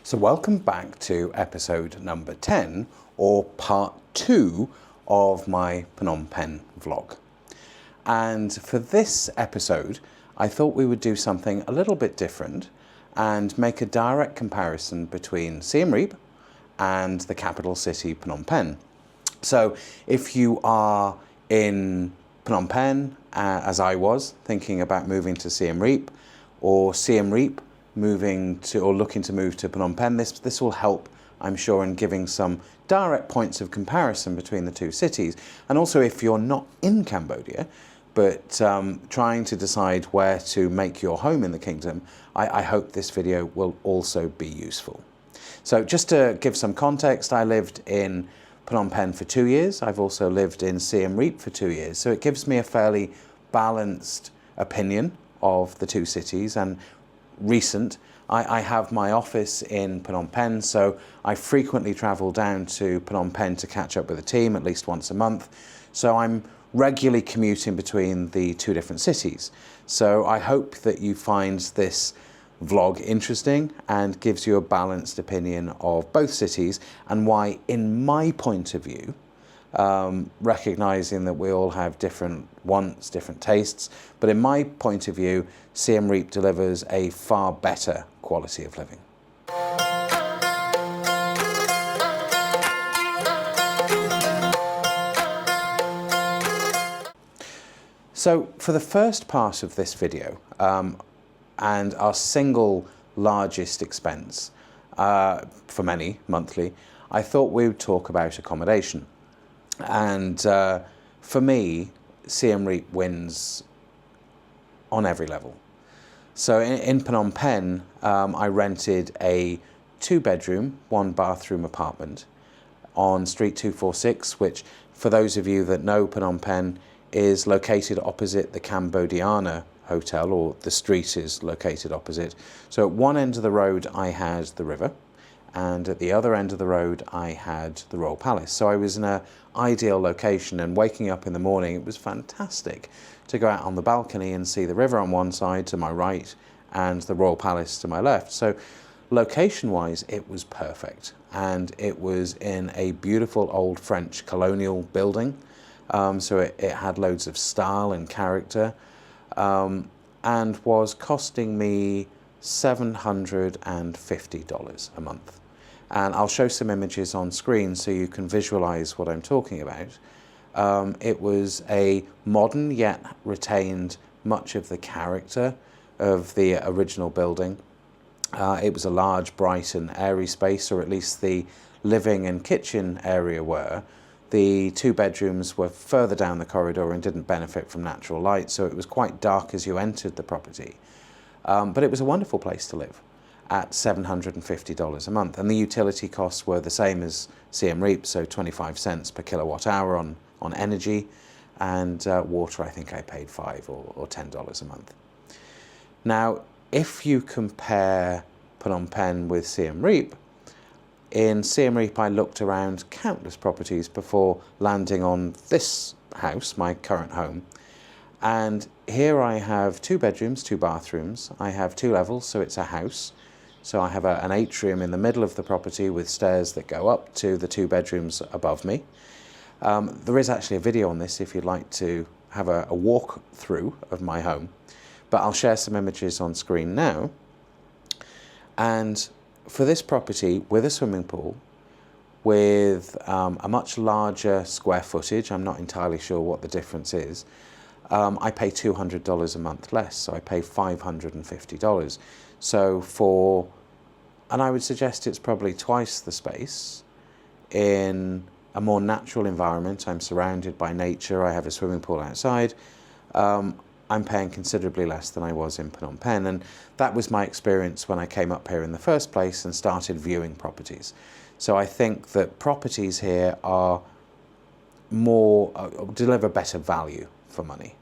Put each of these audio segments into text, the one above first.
So welcome back to episode number 10, or part 2 of my Phnom Penh vlog. And for this episode, I thought we would do something a little bit different and make a direct comparison between Siem Reap and the capital city, Phnom Penh. So if you are in Phnom Penh, as I was, thinking about moving to Siem Reap, or Siem Reap moving to or looking to move to Phnom Penh, this will help, I'm sure, in giving some direct points of comparison between the two cities. And also, if you're not in Cambodia, but trying to decide where to make your home in the kingdom, I hope this video will also be useful. So just to give some context, I lived in Phnom Penh for 2 years. I've also lived in Siem Reap for 2 years. So it gives me a fairly balanced opinion of the two cities. And I have my office in Phnom Penh, so I frequently travel down to Phnom Penh to catch up with the team at least once a month. So I'm regularly commuting between the two different cities. So I hope that you find this vlog interesting and gives you a balanced opinion of both cities and why, in my point of view, recognizing that we all have different wants, different tastes, but in my point of view, Siem Reap delivers a far better quality of living. So for the first part of this video, and our single largest expense for many monthly, I thought we would talk about accommodation. And for me, Siem Reap wins on every level. So in Phnom Penh, I rented a 2-bedroom, 1-bathroom apartment on Street 246, which, for those of you that know Phnom Penh, is located opposite the Cambodiana Hotel, or the street is located opposite. So at one end of the road, I had the river, and at the other end of the road, I had the Royal Palace. So I was in an ideal location, and waking up in the morning, it was fantastic to go out on the balcony and see the river on one side to my right and the Royal Palace to my left. So location-wise, it was perfect. And it was in a beautiful old French colonial building. So it had loads of style and character, and was costing me $750 a month. And I'll show some images on screen so you can visualize what I'm talking about. It was a modern yet retained much of the character of the original building. It was a large, bright and airy space, or at least the living and kitchen area were. The 2 bedrooms were further down the corridor and didn't benefit from natural light, so it was quite dark as you entered the property. But it was a wonderful place to live at $750 a month. And the utility costs were the same as Siem Reap, so 25 cents per kilowatt hour on energy, and water I think I paid $5 or $10 a month. Now, if you compare Phnom Penh with Siem Reap, in Siem Reap I looked around countless properties before landing on this house, my current home. And here I have 2 bedrooms, 2 bathrooms. I have 2 levels, so it's a house. So I have an atrium in the middle of the property with stairs that go up to the 2 bedrooms above me. There is actually a video on this if you'd like to have a walk through of my home, but I'll share some images on screen now. And for this property with a swimming pool, with a much larger square footage, I'm not entirely sure what the difference is, I pay $200 a month less, so I pay $550. So and I would suggest it's probably twice the space in a more natural environment. I'm surrounded by nature, I have a swimming pool outside. I'm paying considerably less than I was in Phnom Penh, and that was my experience when I came up here in the first place and started viewing properties. So I think that properties here are deliver better value for money.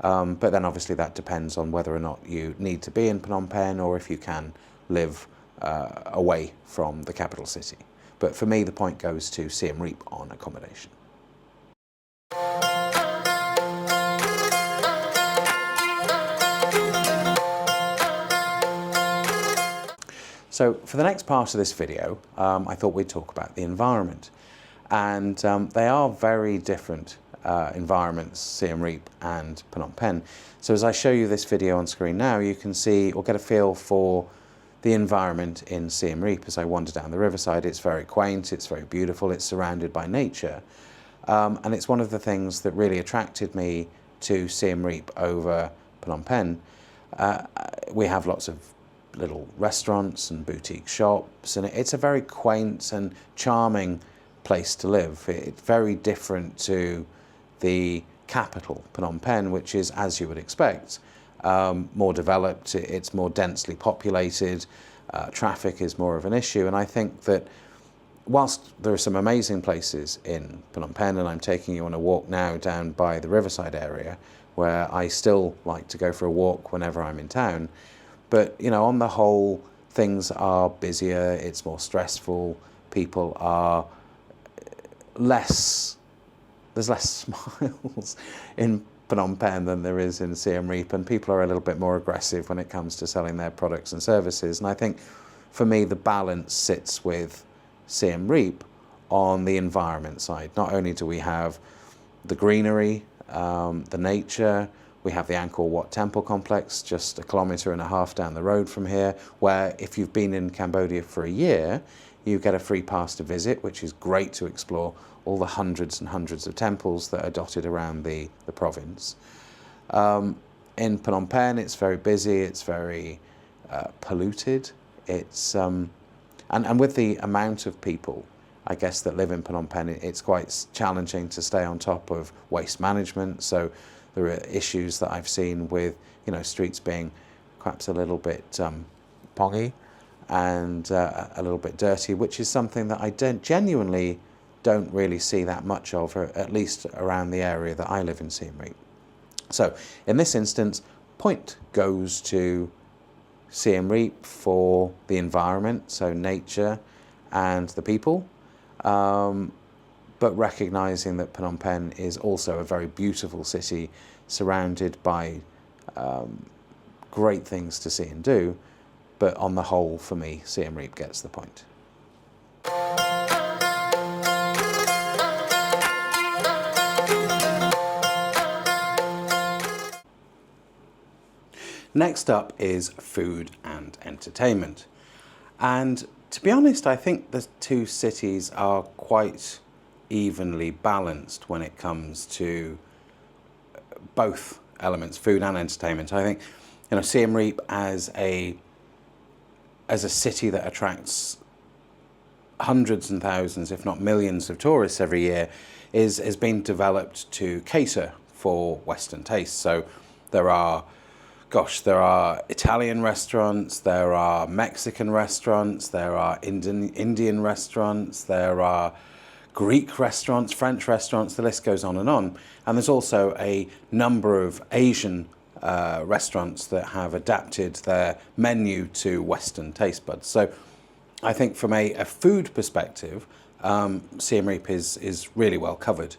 But then obviously that depends on whether or not you need to be in Phnom Penh or if you can live away from the capital city. But for me, the point goes to Siem Reap on accommodation. So for the next part of this video, I thought we'd talk about the environment. And they are very different environments, Siem Reap and Phnom Penh. So as I show you this video on screen now, you can see or get a feel for the environment in Siem Reap as I wander down the riverside. It's very quaint, it's very beautiful, it's surrounded by nature. And it's one of the things that really attracted me to Siem Reap over Phnom Penh. We have lots of little restaurants and boutique shops, and it's a very quaint and charming place to live. It's very different to the capital, Phnom Penh, which is, as you would expect, more developed, it's more densely populated, traffic is more of an issue. And I think that whilst there are some amazing places in Phnom Penh, and I'm taking you on a walk now down by the riverside area, where I still like to go for a walk whenever I'm in town, but you know, on the whole, things are busier, it's more stressful, people are there's less smiles in Phnom Penh than there is in Siem Reap, and people are a little bit more aggressive when it comes to selling their products and services. And I think for me the balance sits with Siem Reap on the environment side. Not only do we have the greenery, the nature, we have the Angkor Wat Temple complex just 1.5 kilometers down the road from here, where if you've been in Cambodia for a year, you get a free pass to visit, which is great to explore all the hundreds and hundreds of temples that are dotted around the province. In Phnom Penh, it's very busy, it's very polluted. It's and with the amount of people, I guess, that live in Phnom Penh, it's quite challenging to stay on top of waste management. So there are issues that I've seen with, you know, streets being perhaps a little bit pongy and a little bit dirty, which is something that I genuinely don't really see that much of, or at least around the area that I live in, Siem Reap. So in this instance, point goes to Siem Reap for the environment, so nature and the people, but recognising that Phnom Penh is also a very beautiful city surrounded by great things to see and do, but on the whole, for me, Siem Reap gets the point. Next up is food and entertainment. And to be honest, I think the two cities are quite evenly balanced when it comes to both elements, food and entertainment. I think, you know, Siem Reap as a city that attracts hundreds and thousands, if not millions of tourists every year, has been developed to cater for Western tastes. So there are Italian restaurants, there are Mexican restaurants, there are Indian restaurants, there are Greek restaurants, French restaurants, the list goes on. And there's also a number of Asian restaurants that have adapted their menu to Western taste buds. So I think from a food perspective, Siem Reap is really well covered.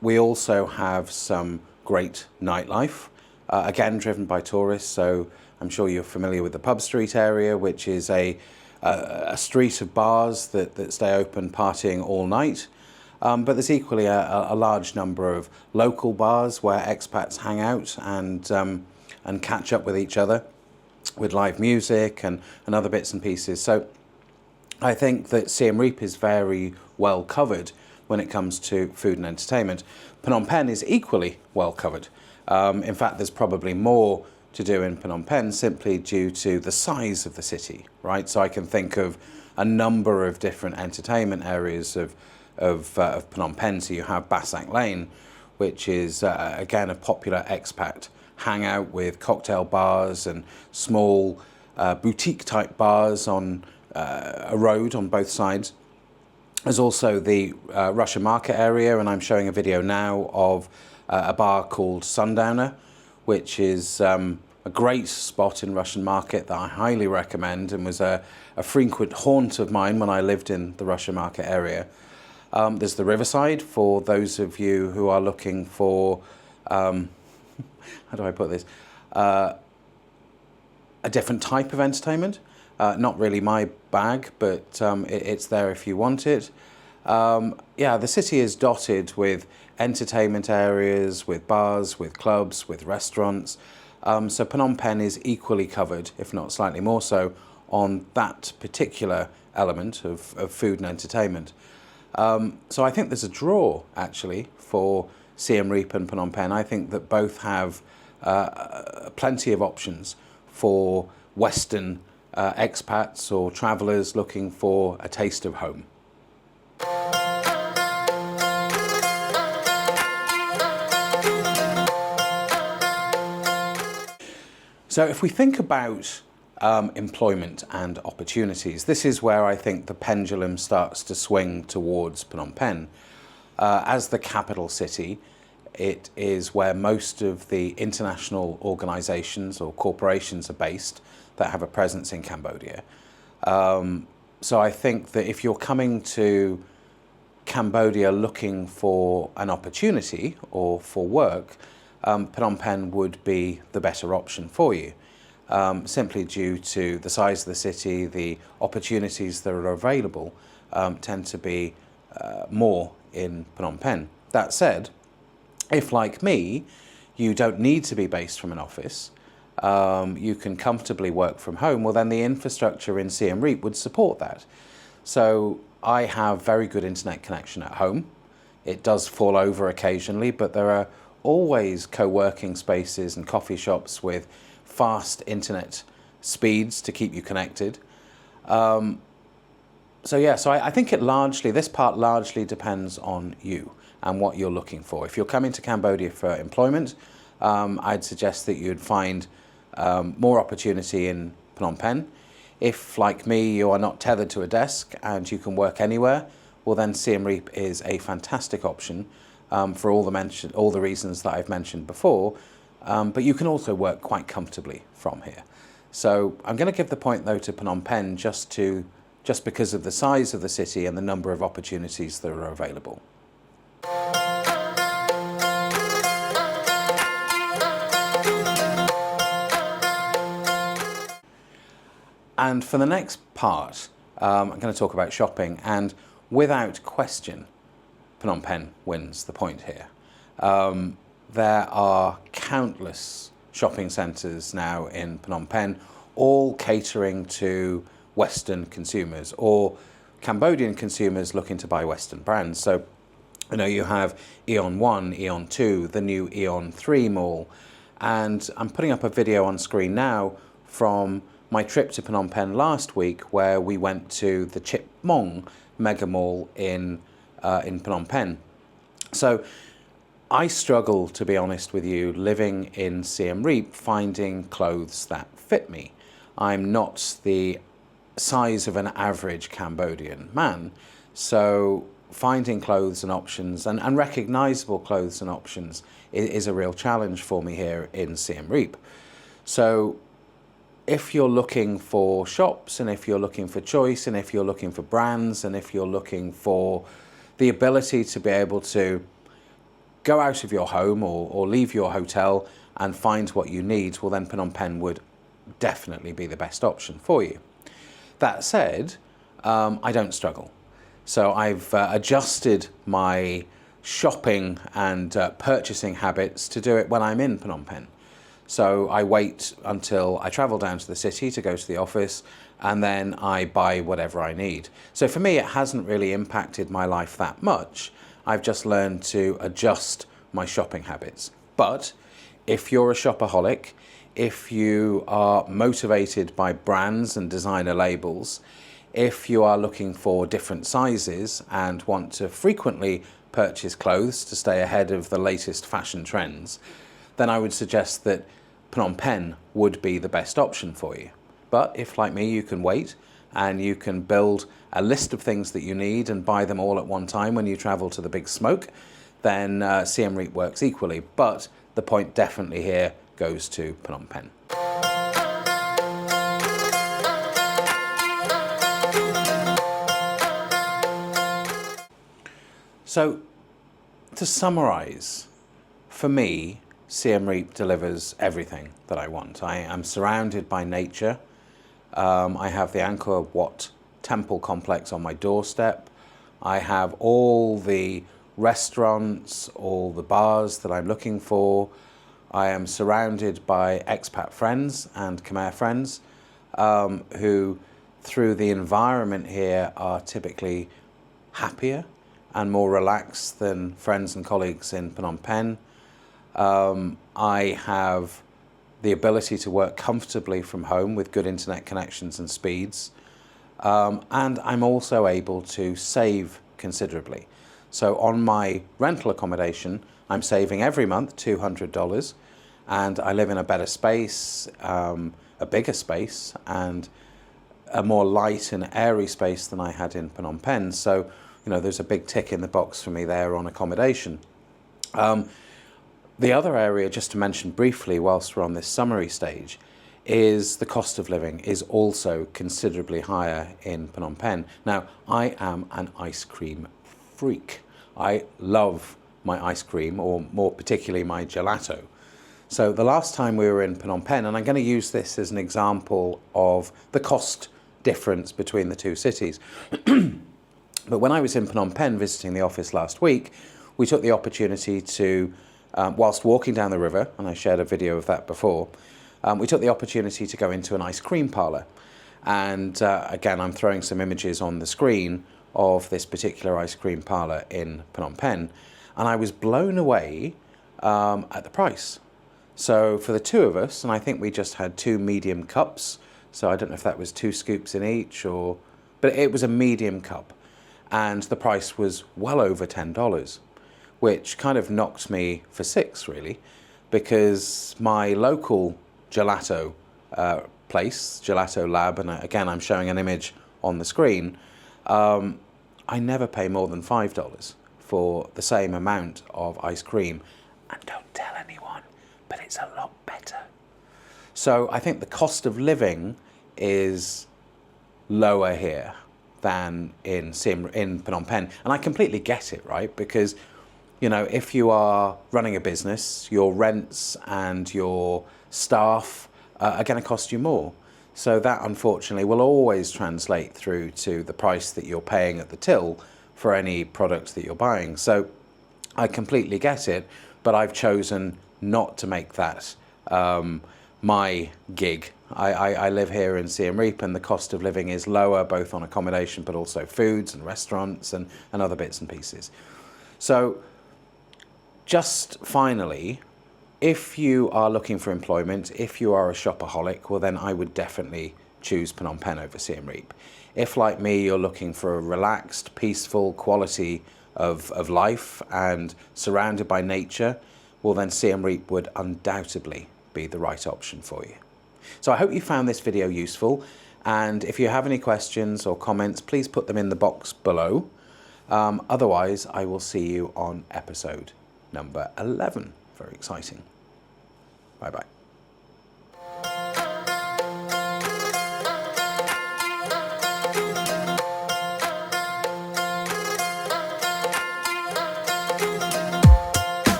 We also have some great nightlife. Again, driven by tourists, so I'm sure you're familiar with the Pub Street area, which is a street of bars that stay open partying all night. But there's equally a large number of local bars where expats hang out and catch up with each other with live music and other bits and pieces. So I think that Siem Reap is very well covered when it comes to food and entertainment. Phnom Penh is equally well covered. In fact, there's probably more to do in Phnom Penh simply due to the size of the city, right? So I can think of a number of different entertainment areas of Phnom Penh. So you have Basak Lane, which is, again, a popular expat hangout with cocktail bars and small boutique-type bars on a road on both sides. There's also the Russian Market area, and I'm showing a video now of a bar called Sundowner, which is a great spot in Russian Market that I highly recommend and was a frequent haunt of mine when I lived in the Russian Market area. There's the Riverside for those of you who are looking for, how do I put this, a different type of entertainment. Not really my bag, but it's there if you want it. Yeah, the city is dotted with entertainment areas, with bars, with clubs, with restaurants. So Phnom Penh is equally covered, if not slightly more so, on that particular element of food and entertainment. So I think there's a draw, actually, for Siem Reap and Phnom Penh. I think that both have plenty of options for Western expats or travellers looking for a taste of home. So if we think about employment and opportunities, this is where I think the pendulum starts to swing towards Phnom Penh. As the capital city, it is where most of the international organisations or corporations are based that have a presence in Cambodia. So I think that if you're coming to Cambodia looking for an opportunity or for work, Phnom Penh would be the better option for you, simply due to the size of the city. The opportunities that are available tend to be more in Phnom Penh. That said, if, like me, you don't need to be based from an office, you can comfortably work from home, well then the infrastructure in Siem Reap would support that. So I have very good internet connection at home. It does fall over occasionally, but there are always co-working spaces and coffee shops with fast internet speeds to keep you connected. So I think this part largely depends on you and what you're looking for. If you're coming to Cambodia for employment, I'd suggest that you'd find more opportunity in Phnom Penh. If, like me, you are not tethered to a desk and you can work anywhere, well then Siem Reap is a fantastic option for all the reasons that I've mentioned before, but you can also work quite comfortably from here. So I'm going to give the point though to Phnom Penh just because of the size of the city and the number of opportunities that are available. And for the next part, I'm going to talk about shopping, and without question, Phnom Penh wins the point here. There are countless shopping centres now in Phnom Penh, all catering to Western consumers or Cambodian consumers looking to buy Western brands. So, you have Aeon 1, Aeon 2, the new Aeon 3 mall, and I'm putting up a video on screen now from my trip to Phnom Penh last week, where we went to the Chip Mong mega mall in Phnom Penh. So I struggle, to be honest with you, living in Siem Reap, finding clothes that fit me. I'm not the size of an average Cambodian man, so finding clothes and options and recognisable clothes and options is a real challenge for me here in Siem Reap. So if you're looking for shops, and if you're looking for choice, and if you're looking for brands, and if you're looking for the ability to be able to go out of your home or leave your hotel and find what you need, well then Phnom Penh would definitely be the best option for you. That said, I don't struggle. So I've adjusted my shopping and purchasing habits to do it when I'm in Phnom Penh. So I wait until I travel down to the city to go to the office, and then I buy whatever I need. So for me, it hasn't really impacted my life that much. I've just learned to adjust my shopping habits. But if you're a shopaholic, if you are motivated by brands and designer labels, if you are looking for different sizes and want to frequently purchase clothes to stay ahead of the latest fashion trends, then I would suggest that Phnom Penh would be the best option for you. But if, like me, you can wait and you can build a list of things that you need and buy them all at one time when you travel to the big smoke, then Siem Reap works equally. But the point definitely here goes to Phnom Penh. So, to summarise, for me, Siem Reap delivers everything that I want. I am surrounded by nature. I have the Angkor Wat temple complex on my doorstep. I have all the restaurants, all the bars that I'm looking for. I am surrounded by expat friends and Khmer friends who, through the environment here, are typically happier and more relaxed than friends and colleagues in Phnom Penh. I have the ability to work comfortably from home with good internet connections and speeds. And I'm also able to save considerably. So on my rental accommodation, I'm saving every month $200, and I live in a better space, a bigger space, and a more light and airy space than I had in Phnom Penh. So, there's a big tick in the box for me there on accommodation. The other area, just to mention briefly whilst we're on this summary stage, is the cost of living is also considerably higher in Phnom Penh. Now, I am an ice cream freak. I love my ice cream, or more particularly my gelato. So the last time we were in Phnom Penh, and I'm going to use this as an example of the cost difference between the two cities. But when I was in Phnom Penh visiting the office last week, we took the opportunity to, whilst walking down the river, and I shared a video of that before, we took the opportunity to go into an ice cream parlour. And again, I'm throwing some images on the screen of this particular ice cream parlour in Phnom Penh, and I was blown away at the price. So for the two of us, and I think we just had 2 medium cups, so I don't know if that was 2 scoops in each, but it was a medium cup, and the price was well over $10, which kind of knocked me for 6 really, because my local gelato place, Gelato Lab, and again I'm showing an image on the screen, I never pay more than $5 for the same amount of ice cream. And don't tell anyone, but it's a lot better. So I think the cost of living is lower here than in Phnom Penh. And I completely get it, right? Because, if you are running a business, your rents and your staff are going to cost you more. So that unfortunately will always translate through to the price that you're paying at the till for any product that you're buying. So I completely get it, but I've chosen not to make that my gig. I live here in Siem Reap, and the cost of living is lower, both on accommodation but also foods and restaurants and other bits and pieces. So just finally, if you are looking for employment, if you are a shopaholic, well then I would definitely choose Phnom Penh over Siem Reap. If, like me, you're looking for a relaxed, peaceful quality of life and surrounded by nature, well then Siem Reap would undoubtedly be the right option for you. So I hope you found this video useful, and if you have any questions or comments, please put them in the box below. Otherwise, I will see you on episode number 11. Very exciting. Bye-bye.